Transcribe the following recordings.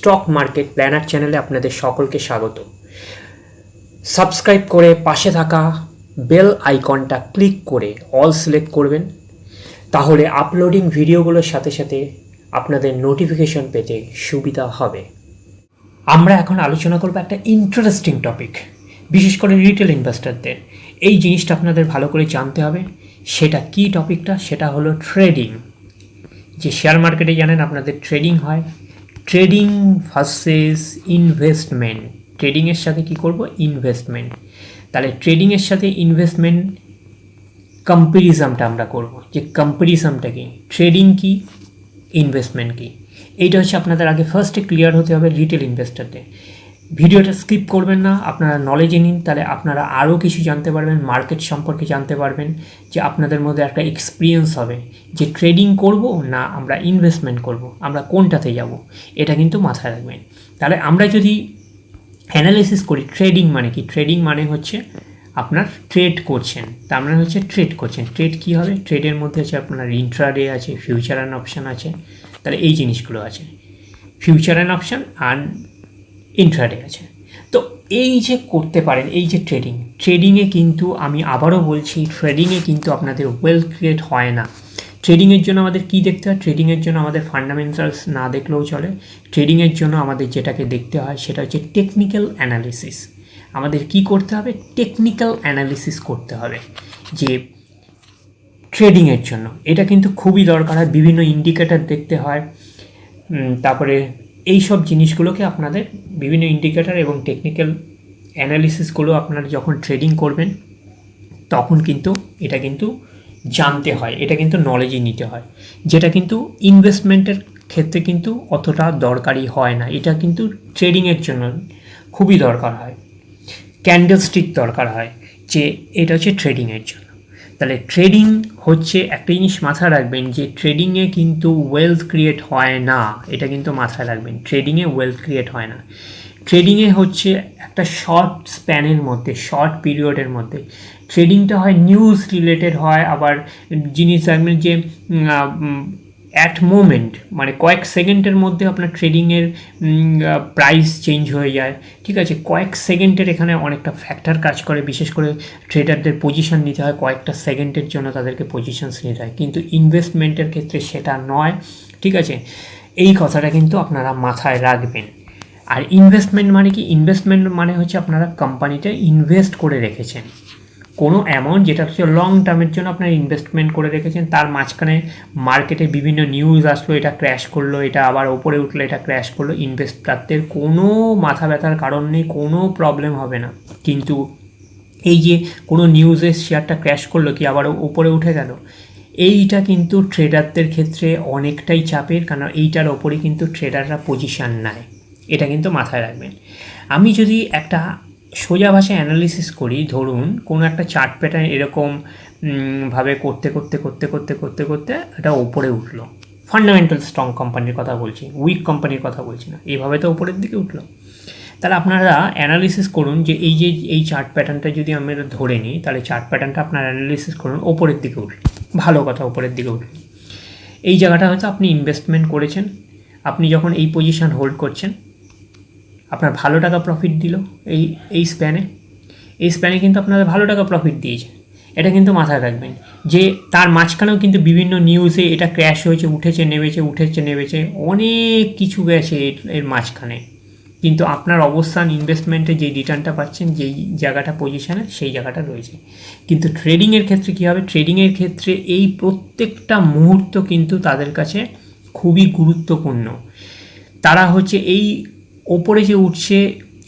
Stock market planner চ্যানেলে আপনাদের সকলকে স্বাগত। সাবস্ক্রাইব করে পাশে থাকা বেল আইকনটা ক্লিক করে অল সিলেক্ট করবেন, তাহলে আপলোডিং ভিডিওগুলোর সাথে সাথে আপনাদের নোটিফিকেশন পেতে সুবিধা হবে। আমরা এখন আলোচনা করব একটা ইন্টারেস্টিং টপিক, বিশেষ করে রিটেল ইনভেস্টরদের এই জিনিসটা আপনাদের ভালো করে জানতে হবে। সেটা কি টপিকটা? সেটা হলো ট্রেডিং। যে শেয়ার মার্কেটে জানেন আপনাদের ট্রেডিং হয়, ট্রেডিং ভার্সেস ইনভেস্টমেন্ট। ট্রেডিংয়ের সাথে কি করব? ইনভেস্টমেন্ট। তাহলে ট্রেডিংয়ের সাথে ইনভেস্টমেন্ট কম্প্যারিজনটা আমরা করব, যে কম্প্যারিজনটা কি, ট্রেডিং কি, ইনভেস্টমেন্ট কি। এইটা হচ্ছে আপনাদের আগে ফার্স্টে ক্লিয়ার হতে হবে রিটেল ইনভেস্টরদের। ভিডিওটা স্কিপ করবেন না, আপনারা নলেজে নিন, তাহলে আপনারা আরও কিছু জানতে পারবেন, মার্কেট সম্পর্কে জানতে পারবেন, যে আপনাদের মধ্যে একটা এক্সপিরিয়েন্স হবে যে ট্রেডিং করব না আমরা ইনভেস্টমেন্ট করব, আমরা কোনটাতে যাব, এটা কিন্তু মাথায় রাখবেন। তাহলে আমরা যদি অ্যানালিসিস করি ট্রেডিং মানে কি, ট্রেডিং মানে হচ্ছে আপনার ট্রেড করছেন, তার মানে হচ্ছে ট্রেড করছেন। ট্রেড কী হবে? ট্রেডের মধ্যে হচ্ছে আপনার ইন্ট্রাডে আছে, ফিউচার অ্যান্ড অপশান আছে, তাহলে এই জিনিসগুলো আছে, ফিউচার অ্যান্ড অপশান আর ইন্ট্রাডে আছে। তো এই যে করতে পারেন, এই যে ট্রেডিংয়ে কিন্তু আমি আবারও বলছি, ট্রেডিংয়ে কিন্তু আপনাদের ওয়েলথ ক্রিয়েট হয় না। ট্রেডিংয়ের জন্য আমাদের কী দেখতে হয়? ট্রেডিংয়ের জন্য আমাদের ফান্ডামেন্টালস না দেখলেও চলে। ট্রেডিংয়ের জন্য আমাদের যেটাকে দেখতে হয় সেটা হচ্ছে টেকনিক্যাল অ্যানালিসিস। আমাদের কি করতে হবে? টেকনিক্যাল অ্যানালিসিস করতে হবে যে ট্রেডিংয়ের জন্য। এটা কিন্তু খুবই দরকার হয়, বিভিন্ন ইন্ডিকেটর দেখতে হয়, তারপরে এই সব জিনিসগুলোকে আপনাদের বিভিন্ন ইন্ডিকেটর এবং টেকনিক্যাল অ্যানালিসিসগুলো আপনারা যখন ট্রেডিং করবেন তখন কিন্তু এটা কিন্তু জানতে হয়, এটা কিন্তু নলেজই নিতে হয়, যেটা কিন্তু ইনভেস্টমেন্টের ক্ষেত্রে কিন্তু অতটা দরকারি হয় না। এটা কিন্তু ট্রেডিংয়ের জন্য খুবই দরকার হয়, ক্যান্ডেলস্টিক দরকার হয়, যে এটা হচ্ছে ট্রেডিংয়ের জন্য। তাহলে ট্রেডিং হচ্ছে একটা জিনিস মাথায় রাখবেন, যে ট্রেডিংয়ে কিন্তু ওয়েলথ ক্রিয়েট হয় না, এটা কিন্তু মাথায় রাখবেন। ট্রেডিংয়ে ওয়েলথ ক্রিয়েট হয় না। ট্রেডিংয়ে হচ্ছে একটা শর্ট স্প্যানের মধ্যে, শর্ট পিরিয়ডের মধ্যে ট্রেডিংটা হয়, নিউজ রিলেটেড হয়, আবার জিনিস রাখবেন যে অ্যাট মোমেন্ট, মানে কয়েক সেকেন্ডের মধ্যে আপনার ট্রেডিংয়ের প্রাইস চেঞ্জ হয়ে যায়, ঠিক আছে। কয়েক সেকেন্ডের এখানে অনেকটা ফ্যাক্টর কাজ করে, বিশেষ করে ট্রেডারদের পজিশন নিতে হয়, কয়েকটা সেকেন্ডের জন্য তাদেরকে পজিশনস নিতে হয়, কিন্তু ইনভেস্টমেন্টের ক্ষেত্রে সেটা নয়, ঠিক আছে। এই কথাটা কিন্তু আপনারা মাথায় রাখবেন। আর ইনভেস্টমেন্ট মানে কি? ইনভেস্টমেন্ট মানে হচ্ছে আপনারা কোম্পানিতে ইনভেস্ট করে রেখেছেন কোনো অ্যামাউন্ট, যেটা হচ্ছে লং টার্মের জন্য আপনারা ইনভেস্টমেন্ট করে রেখেছেন। তার মাঝখানে মার্কেটে বিভিন্ন নিউজ আসলো, এটা ক্র্যাশ করলো, এটা আবার ওপরে উঠলো, এটা ক্র্যাশ করলো, ইনভেস্টারদের কোনো মাথা ব্যথার কারণ নেই, কোনো প্রবলেম হবে না। কিন্তু এই যে কোনো নিউজের শেয়ারটা ক্র্যাশ করলো, কি আবার ওপরে উঠে গেল, এইটা কিন্তু ট্রেডারদের ক্ষেত্রে অনেকটাই চাপের, কারণ এইটার ওপরেই কিন্তু ট্রেডাররা পজিশান নেয়, এটা কিন্তু মাথায় রাখবেন। আমি যদি একটা সোজা ভাষায় অ্যানালিসিস করি, ধরুন কোনো একটা চার্ট প্যাটার্ন এরকম ভাবে করতে করতে করতে করতে করতে করতে এটা ওপরে উঠলো, ফান্ডামেন্টাল স্ট্রং কোম্পানির কথা বলছি, উইক কোম্পানির কথা বলছি না, এইভাবে তো ওপরের দিকে উঠলো। তাহলে আপনারা অ্যানালিসিস করুন যে এই চার্ট প্যাটার্নটা যদি আমরা ধরে নিই, তাহলে চার্ট প্যাটার্নটা আপনারা অ্যানালিসিস করুন, ওপরের দিকে উঠলো, ভালো কথা, ওপরের দিকে উঠলো। এই জায়গাটা হয়তো আপনি ইনভেস্টমেন্ট করেছেন, আপনি যখন এই পজিশন হোল্ড করছেন, আপনার ভালো টাকা প্রফিট দিল এই স্প্যানে কিন্তু আপনাদের ভালো টাকা প্রফিট দিয়েছে, এটা কিন্তু মাথায় রাখবেন। যে তার মাঝখানেও কিন্তু বিভিন্ন নিউজে এটা ক্র্যাশ হয়েছে, উঠেছে নেমেছে, অনেক কিছু গেছে এর মাঝখানে, কিন্তু আপনার অবস্থান ইনভেস্টমেন্টে যেই রিটার্নটা পাচ্ছেন, যেই জায়গাটা পজিশানে, সেই জায়গাটা রয়েছে। কিন্তু ট্রেডিংয়ের ক্ষেত্রে কী হবে? ট্রেডিংয়ের ক্ষেত্রে এই প্রত্যেকটা মুহূর্ত কিন্তু তাদের কাছে খুবই গুরুত্বপূর্ণ। তারা হচ্ছে এই ওপরে যে উঠছে,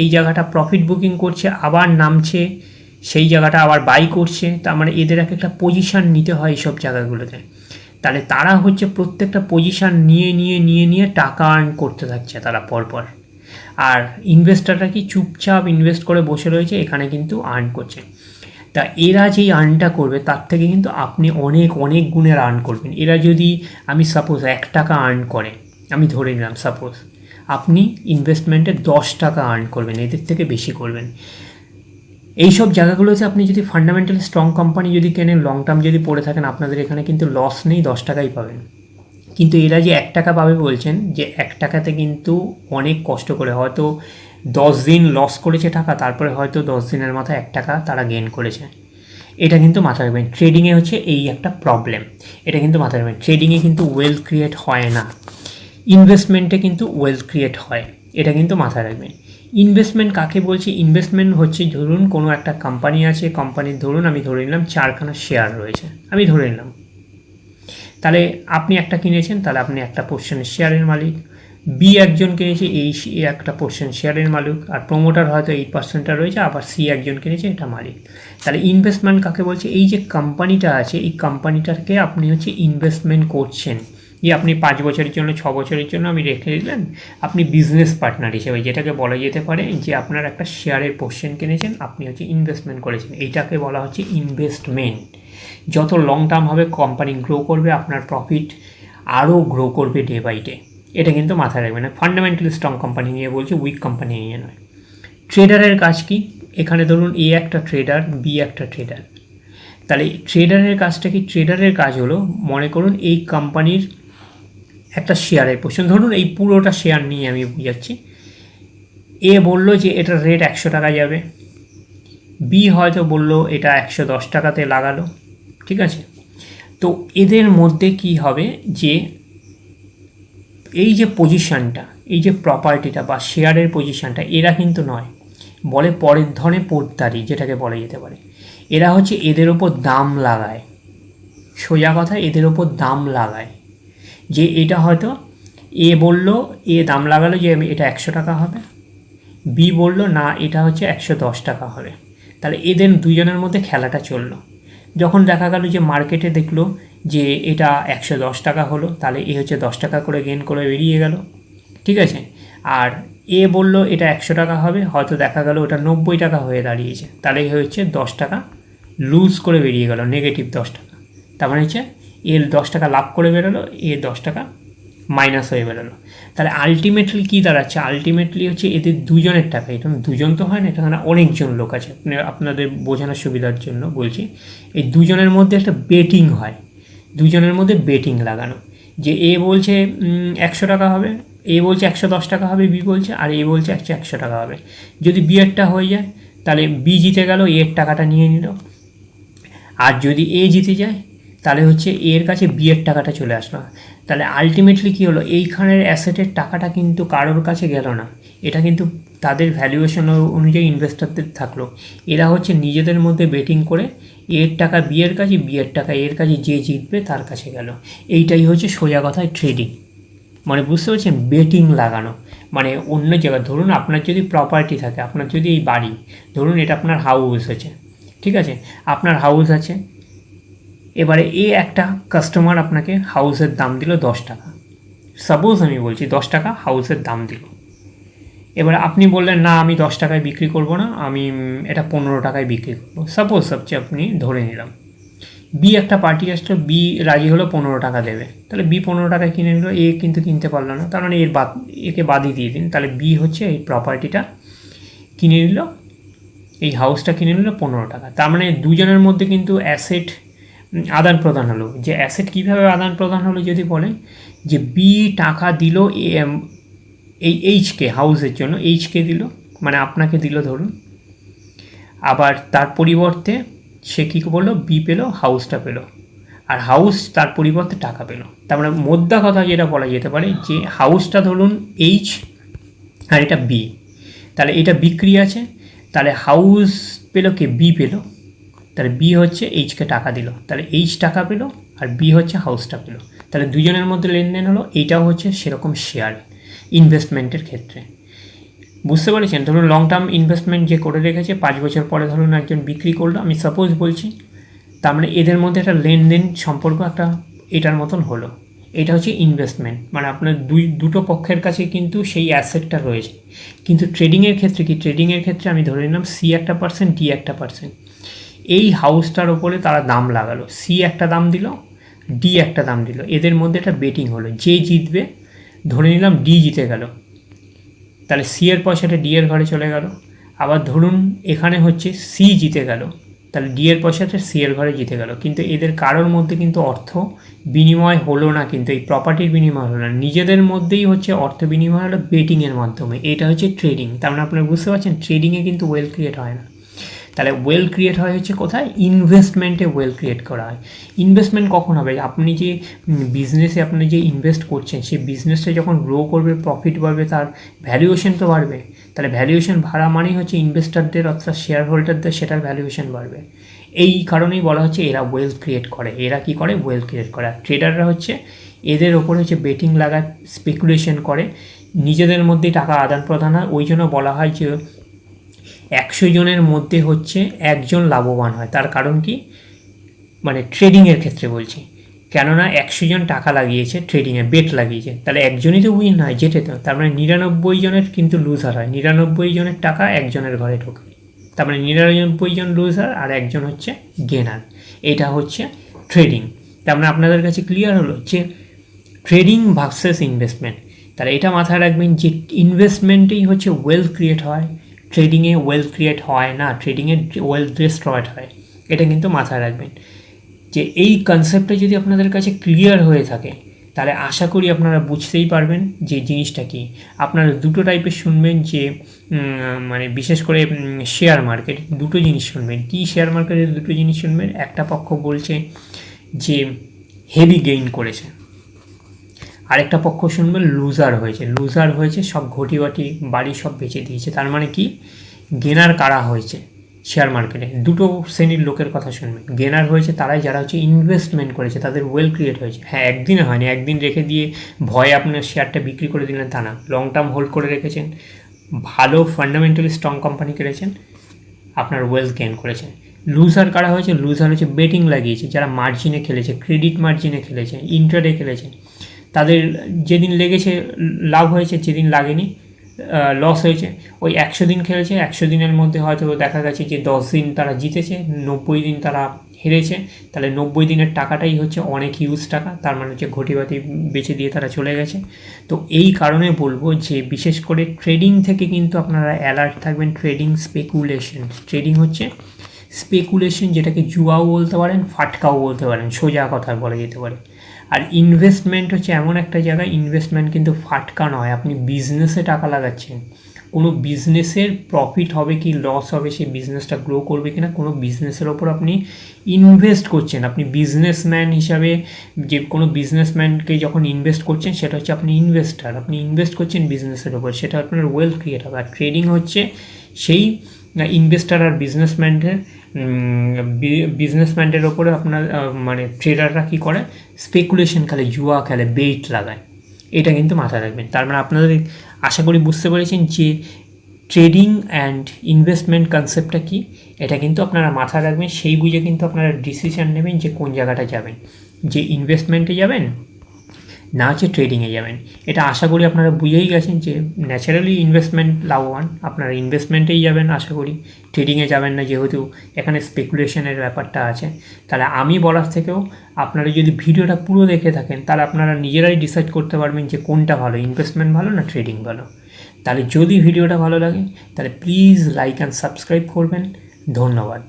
এই জায়গাটা প্রফিট বুকিং করছে, আবার নামছে, সেই জায়গাটা আবার বাই করছে, তার মানে এদের একটা পজিশান নিতে হয় এইসব জায়গাগুলোতে। তাহলে তারা হচ্ছে প্রত্যেকটা পজিশান নিয়ে টাকা আর্ন করতে থাকছে তারা পরপর। আর ইনভেস্টাররা কি চুপচাপ ইনভেস্ট করে বসে রয়েছে, এখানে কিন্তু আর্ন করছে। তা এরা যেই আর্নটা করবে তার থেকে কিন্তু আপনি অনেক অনেক গুণের আর্ন করবেন। এরা যদি, আমি সাপোজ 1 টাকা আর্ন করে, আমি ধরে নিলাম সাপোজ, আপনি ইনভেস্টমেন্টে 10 টাকা আর্ন করবেন, এদের থেকে বেশি করবেন। এইসব জায়গাগুলোতে আপনি যদি ফান্ডামেন্টালি স্ট্রং কোম্পানি যদি কেনেন, লং টার্ম যদি পড়ে থাকেন, আপনাদের এখানে কিন্তু লস নেই, 10 টাকাই পাবেন। কিন্তু এরা যে 1 টাকা পাবে বলছেন, যে 1 টাকাতে কিন্তু অনেক কষ্ট করে হয়তো 10 দিন লস করেছে টাকা, তারপরে হয়তো 10 দিনের মাথায় 1 টাকা তারা গেইন করেছে। এটা কিন্তু মাথায় রাখবেন। ট্রেডিংয়ে হচ্ছে এই একটা প্রবলেম, এটা কিন্তু মাথায় রাখবেন। ট্রেডিংয়ে কিন্তু ওয়েলথ ক্রিয়েট হয় না, ইনভেস্টমেন্টে কিন্তু ওয়েলথ ক্রিয়েট হয়, এটা কিন্তু মাথায় রাখবেন। ইনভেস্টমেন্ট কাকে বলছি? ইনভেস্টমেন্ট হচ্ছে ধরুন কোনো একটা কোম্পানি আছে, কোম্পানির ধরুন আমি ধরে নিলাম 4খানা শেয়ার রয়েছে, আমি ধরে নিলাম। তাহলে আপনি একটা কিনেছেন, তাহলে আপনি একটা পোর্শনের শেয়ারের মালিক। বি একজন কিনেছে, এই একটা পোর্শন শেয়ারের মালিক, আর প্রমোটার হয়তো 8%টা রয়েছে, আবার সি একজন কিনেছে, এটা মালিক। তাহলে ইনভেস্টমেন্ট কাকে বলছে? এই যে কোম্পানিটা আছে, এই কোম্পানিটাকে আপনি হচ্ছে ইনভেস্টমেন্ট করছেন, যে আপনি 5 বছরের জন্য 6 বছরের জন্য আমি রেখে দিলেন, আপনি বিজনেস পার্টনার হিসেবে, যেটাকে বলা যেতে পারে যে আপনার একটা শেয়ারের পোর্শন কিনেছেন, আপনি হচ্ছে ইনভেস্টমেন্ট করেছেন, এইটাকে বলা হচ্ছে ইনভেস্টমেন্ট। যত লং টার্ম হবে কোম্পানি গ্রো করবে, আপনার প্রফিট আরও গ্রো করবে ডে বাই ডে, এটা কিন্তু মাথায় রাখবেন না। ফান্ডামেন্টালি স্ট্রং কোম্পানি নিয়ে বলছি, উইক কোম্পানি নিয়ে নয়। ট্রেডারের কাজ কি? এখানে ধরুন এ একটা ট্রেডার, বি একটা ট্রেডার। তাহলে ট্রেডারের কাজটা কি? ট্রেডারের কাজ হলো, মনে করুন এই কোম্পানির একটা শেয়ারের পোর্শন, ধরুন এই পুরোটা শেয়ার নিয়ে আমি বুঝাচ্ছি। এ বলল যে এটার রেট 100 টাকা যাবে, বি হয়তো বলল এটা 110 টাকাতে লাগালো, ঠিক আছে? তো এদের মধ্যে কি হবে, যে এই যে পজিশানটা, এই যে প্রপার্টিটা বা শেয়ারের পজিশানটা, এরা কিন্তু নয়, বলে পরের ধনে পোর্টদারি, যেটাকে বলা যেতে পারে। এরা হচ্ছে এদের ওপর দাম লাগায়, সোজা কথা, এদের ওপর দাম লাগায়। যে এটা হয়তো এ বলল, এ দাম লাগালো যে এটা 100 টাকা হবে, বি বলল না এটা হচ্ছে 110 টাকা হবে। তাহলে এদের দুজনের মধ্যে খেলাটা চললো। যখন দেখা গেল যে মার্কেটে দেখলো যে এটা 110 টাকা হলো, তাহলে এ হচ্ছে 10 টাকা করে গেইন করে বেরিয়ে গেল, ঠিক আছে? আর এ বলল এটা 100 টাকা হবে, হয়তো দেখা গেল ওটা 90 টাকা হয়ে দাঁড়িয়েছে, তাহলে এ হচ্ছে 10 টাকা লুজ করে বেরিয়ে গেল, নেগেটিভ 10 টাকা। তার মানে হচ্ছে এর 10 টাকা লাভ করে বেরোলো, এর 10 টাকা মাইনাস হয়ে বেরোলো। তাহলে আলটিমেটলি কী দাঁড়াচ্ছে? আলটিমেটলি হচ্ছে এদের দুজনের টাকা, এটা দুজন তো হয় না, এটা অনেকজন লোক আছে, আপনাদের বোঝানোর সুবিধার জন্য বলছি। এই দুজনের মধ্যে একটা বেটিং হয়, দুজনের মধ্যে বেটিং লাগানো, যে এ বলছে 100 টাকা হবে, এ বলছে 110 টাকা হবে, বি বলছে, আর এ বলছে 100 টাকা হবে। যদি বি এরটা হয়ে যায়, তাহলে বি জিতে গেল, এর টাকাটা নিয়ে নিল। আর যদি এ জিতে যায়, তাহলে হচ্ছে এর কাছে বি এর টাকাটা চলে আসলো। তাহলে আলটিমেটলি কী হলো, এইখানের অ্যাসেটের টাকাটা কিন্তু কারোর কাছে গেল না, এটা কিন্তু তাদের ভ্যালুয়েশন অনুযায়ী ইনভেস্টরদের থাকলো। এরা হচ্ছে নিজেদের মধ্যে বেটিং করে, এর টাকা বি এর কাছে, বি এর টাকা এর কাছে, যে জিতবে তার কাছে গেল। এইটাই হচ্ছে সোজা কথায় ট্রেডিং, মানে বুঝতে পারছেন? বেটিং লাগানো, মানে অন্য জায়গায় ধরুন আপনার যদি প্রপার্টি থাকে, আপনার যদি এই বাড়ি, ধরুন এটা আপনার হাউস আছে, ঠিক আছে? আপনার হাউস আছে, এবারে এ একটা কাস্টমার আপনাকে হাউসের দাম দিল 10 টাকা, সাপোজ আমি বলছি 10 টাকা হাউসের দাম দিল। এবার আপনি বললেন না আমি 10 টাকায় বিক্রি করব না, আমি এটা 15 টাকায় বিক্রি করবো, সাপোজ সবচেয়ে আপনি ধরে নিলাম। বি একটা পার্টি আসলো, বি রাজি হলো 15 টাকা দেবে, তাহলে বি 15 টাকায় কিনে নিল, এ কিন্তু কিনতে পারলো না, তার মানে একে বাদই দিয়ে দিন। তাহলে বি হচ্ছে এই প্রপার্টিটা কিনে নিল, এই হাউসটা কিনে নিল 15 টাকা। তার মানে দুজনের মধ্যে কিন্তু অ্যাসেট আদান প্রদান হলো। যে অ্যাসেট কীভাবে আদান প্রদান হলো যদি বলেন, যে বি টাকা দিল এই এইচকে, হাউসের জন্য এইচকে দিল, মানে আপনাকে দিল ধরুন, আবার তার পরিবর্তে সে কী বললো, বি পেলো, হাউসটা পেলো, আর হাউস তার পরিবর্তে টাকা পেলো। তার মানে মোদ্দা কথা যেটা বলা যেতে পারে, যে হাউসটা ধরুন এইচ আর এটা বি, তাহলে এটা বিক্রি আছে, তাহলে হাউস পেলো কে, বি পেলো, তাহলে বি হচ্ছে এইচকে টাকা দিল, তাহলে এইচ টাকা পেলো, আর বি হচ্ছে হাউসটা পেলো, তাহলে দুজনের মধ্যে লেনদেন হলো। এইটাও হচ্ছে সেরকম শেয়ার ইনভেস্টমেন্টের ক্ষেত্রে, বুঝতে পেরেছেন? ধরুন লং টার্ম ইনভেস্টমেন্ট যে করে রেখেছে, 5 বছর পরে ধরুন একজন বিক্রি করলো, আমি সাপোজ বলছি, তার মানে এদের মধ্যে একটা লেনদেন সম্পর্ক একটা এটার মতন হলো। এটা হচ্ছে ইনভেস্টমেন্ট, মানে আপনার দুটো পক্ষের কাছে কিন্তু সেই অ্যাসেটটা রয়েছে। কিন্তু ট্রেডিংয়ের ক্ষেত্রে কি, ট্রেডিংয়ের ক্ষেত্রে আমি ধরে নিলাম সি একটা পার্সেন্ট, ডি একটা পার্সেন্ট, এই হাউসটার ওপরে তারা দাম লাগালো, সি একটা দাম দিল, ডি একটা দাম দিল, এদের মধ্যে একটা বেটিং হলো, যে জিতবে, ধরে নিলাম ডি জিতে গেল, তাহলে সি এর পয়সাটা ডি এর ঘরে চলে গেল। আবার ধরুন এখানে হচ্ছে সি জিতে গেল, তাহলে ডি এর পয়সাটা সি এর ঘরে জিতে গেল, কিন্তু এদের কারোর মধ্যে কিন্তু অর্থ বিনিময় হলো না, কিন্তু এই প্রপার্টির বিনিময় হলো না, নিজেদের মধ্যেই হচ্ছে অর্থ বিনিময় হলো বেটিংয়ের মাধ্যমে। এটা হচ্ছে ট্রেডিং। তার মানে আপনারা বুঝতে পারছেন ট্রেডিংয়ে কিন্তু ওয়েলথ ক্রিয়েট হয় না। তাহলে ওয়েলথ ক্রিয়েট হয় হচ্ছে কোথায়? ইনভেস্টমেন্টে ওয়েলথ ক্রিয়েট করা হয়। ইনভেস্টমেন্ট কখন হবে? আপনি যে বিজনেসে আপনি যে ইনভেস্ট করছেন, সেই বিজনেসটা যখন গ্রো করবে, প্রফিট বাড়বে, তার ভ্যালুয়েশন তো বাড়বে। তাহলে ভ্যালুয়েশন বাড়া মানেই হচ্ছে ইনভেস্টারদের অর্থাৎ শেয়ার হোল্ডারদের সেটার ভ্যালুয়েশন বাড়বে। এই কারণেই বলা হচ্ছে এরা ওয়েলথ ক্রিয়েট করে। এরা কি করে? ওয়েলথ ক্রিয়েট করে। আর ট্রেডাররা হচ্ছে এদের ওপরে হচ্ছে বেটিং লাগায়, স্পেকুলেশন করে, নিজেদের মধ্যেই টাকা আদান প্রদান হয়। ওই জন্য বলা হয় যে 100 জনের মধ্যে হচ্ছে একজন লাভবান হয়। তার কারণ কি? মানে ট্রেডিংয়ের ক্ষেত্রে বলছি, কেননা 100 জন টাকা লাগিয়েছে ট্রেডিংয়ে, বেট লাগিয়েছে, তাহলে একজনই তো উইন হয়, জেতে তো। তার মানে 99 জনের কিন্তু লুজার হয়। 99 জনের টাকা একজনের ঘরে ঢোকে, তার মানে 99 জন লুজার আর একজন হচ্ছে গেনার। এটা হচ্ছে ট্রেডিং। তার মানে আপনাদের কাছে ক্লিয়ার হলো যে ট্রেডিং ভার্সেস ইনভেস্টমেন্ট। তাহলে এটা মাথায় রাখবেন যে ইনভেস্টমেন্টেই হচ্ছে ওয়েলথ ক্রিয়েট হয়, ট্রেডিংয়ে ওয়েলথ ক্রিয়েট হয় না, ট্রেডিংয়ে ওয়েলথ ডিস্ট্রয়েড হয়। এটা কিন্তু মাথায় রাখবেন যে এই কনসেপ্টটা যদি আপনাদের কাছে ক্লিয়ার হয়ে থাকে, তাহলে আশা করি আপনারা বুঝতেই পারবেন যে জিনিসটা কি। আপনারা দুটো টাইপের শুনবেন, যে মানে বিশেষ করে শেয়ার মার্কেট, দুটো জিনিস শুনবেন। কি শেয়ার মার্কেটের দুটো জিনিস শুনবেন? একটা পক্ষ বলছে যে হেভি গেইন করেছে, আরেকটা পক্ষ শুনবেন লুজার হয়েছে, লুজার হয়েছে, সব ঘটি বাটি বাড়ি সব বেচে দিয়েছে। তার মানে কি? গেনার কারা হয়েছে শেয়ার মার্কেটে? দুটো শ্রেণীর লোকের কথা শুনবেন। গেনার হয়েছে তারাই যারা হচ্ছে ইনভেস্টমেন্ট করেছে, তাদের ওয়েল ক্রিয়েট হয়েছে। হ্যাঁ, একদিনে হয়নি, একদিন রেখে দিয়ে ভয়ে আপনার শেয়ারটা বিক্রি করে দিলেন তা না, লং টার্ম হোল্ড করে রেখেছেন, ভালো ফান্ডামেন্টালি স্ট্রং কোম্পানি কিনেছেন, আপনার ওয়েলথ গেইন করেছেন। লুজার কারা হয়েছে? লুজার হচ্ছে বেটিং লাগিয়েছে, যারা মার্জিনে খেলেছে, ক্রেডিট মার্জিনে খেলেছে, ইন্ট্রাডে খেলেছে। তাদের যেদিন লেগেছে লাভ হয়েছে, যেদিন লাগেনি লস হয়েছে। ওই 100 দিন খেলেছে, 100 দিনের মধ্যে হয়তো দেখা গেছে যে 10 দিন তারা জিতেছে, 90 দিন তারা হেরেছে। তাহলে 90 দিনের টাকাটাই হচ্ছে অনেক হিউজ টাকা, তার মানে হচ্ছে ঘটিবাতি বেচে দিয়ে তারা চলে গেছে। তো এই কারণে বলবো যে বিশেষ করে ট্রেডিং থেকে কিন্তু আপনারা অ্যালার্ট থাকবেন। ট্রেডিং স্পেকুলেশন, ট্রেডিং হচ্ছে স্পেকুলেশন, যেটাকে জুয়াও বলতে পারেন, ফাটকাও বলতে পারেন, সোজা কথা বলা যেতে পারে। আর ইনভেস্টমেন্ট হচ্ছে এমন একটা জায়গা, ইনভেস্টমেন্ট কিন্তু ফাটকা নয়। আপনি বিজনেসে টাকা লাগাচ্ছেন, কোনো বিজনেসের প্রফিট হবে কি লস হবে, সেই বিজনেসটা গ্রো করবে কিনা, কোনো বিজনেসের ওপর আপনি ইনভেস্ট করছেন। আপনি বিজনেসম্যান হিসাবে, যে কোনো বিজনেসম্যানকে যখন ইনভেস্ট করছেন, সেটা হচ্ছে আপনি ইনভেস্টার, আপনি ইনভেস্ট করছেন বিজনেসের ওপর, সেটা আপনার ওয়েলথ ক্রিয়েট হবে। আর ট্রেডিং হচ্ছে সেই ইনভেস্টার আর বিজনেসম্যানের ওপরে আপনার মানে ট্রেডাররা কী করে? স্পেকুলেশন খেলে, জুয়া খেলে, বেট লাগায়। এটা কিন্তু মাথায় রাখবেন। তার মানে আপনাদের আশা করি বুঝতে পেরেছেন যে ট্রেডিং অ্যান্ড ইনভেস্টমেন্ট কনসেপ্টটা কী, এটা কিন্তু আপনারা মাথায় রাখবেন। সেই বুঝে কিন্তু আপনারা ডিসিশান নেবেন যে কোন জায়গাটা যাবেন, যে ইনভেস্টমেন্টে যাবেন না হচ্ছে ট্রেডিংয়ে যাবেন। এটা আশা করি আপনারা বুঝেই গেছেন যে ন্যাচারালি ইনভেস্টমেন্ট লাভবান, আপনারা ইনভেস্টমেন্টেই যাবেন আশা করি, ট্রেডিংয়ে যাবেন না, যেহেতু এখানে স্পেকুলেশনের ব্যাপারটা আছে। তাহলে আমি বলার থেকেও আপনারা যদি ভিডিওটা পুরো দেখে থাকেন, তাহলে আপনারা নিজেরাই ডিসাইড করতে পারবেন যে কোনটা ভালো, ইনভেস্টমেন্ট ভালো না ট্রেডিং ভালো। তাহলে যদি ভিডিওটা ভালো লাগে, তাহলে প্লিজ লাইক অ্যান্ড সাবস্ক্রাইব করবেন। ধন্যবাদ।